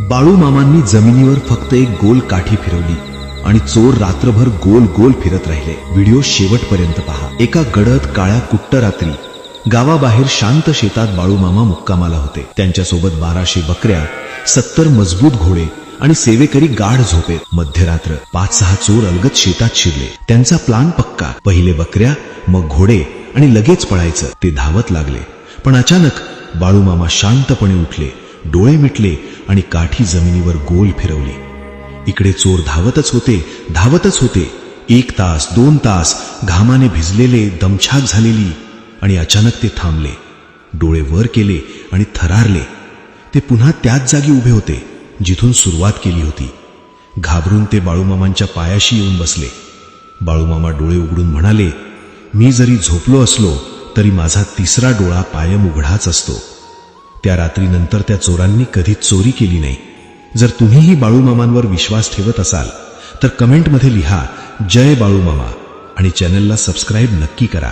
बाळूमामांनी जमिनीवर फक्त एक गोल काठी फिरवली आणि चोर रात्रभर गोल गोल फिरत राहिले। व्हिडिओ शेवटपर्यंत पहा। एका गडद काळ्या कुट्ट रात्री गावाबाहेर शांत शेतात बाळूमामा मुक्कामाला होते। त्यांच्यासोबत 1200 बकऱ्या, 70 मजबूत घोडे आणि सेवेकरी गाढ झोपेत। मध्यरात्र 5-6 चोर अलगद शेतात शिरले। त्यांचा प्लान पक्का, पहिले बकऱ्या, मग घोडे आणि लगेच पळायचं। ते धावत लागले, पण अचानक बाळूमामा शांतपणे उठले, डोळे मिटले आणि काठी जमिनीवर गोल फिरवली। इकडे चोर धावतच होते। 1 तास, 2 तास घामाने भिजलेले, दमछाक झालेली, आणि अचानक ते थांबले, डोळे वर केले आणि थरारले। ते पुन्हा त्याच जागी उभे होते जिथून सुरुवात केली होती। घाबरून ते बाळूमामांच्या पायाशी येऊन बसले। बाळूमामा डोळे उघडून म्हणाले, मी जरी झोपलो असलो तरी माझा तिसरा डोळा कायम उघडाच असतो। त्या रात्रीनंतर त्या चोरांनी कधीच चोरी केली नाही। जर तुम्हीही बाळूमामांवर विश्वास ठेवत असाल तर कमेंटमध्ये लिहा जय बाळूमामा आणि चॅनलला सबस्क्राईब नक्की करा।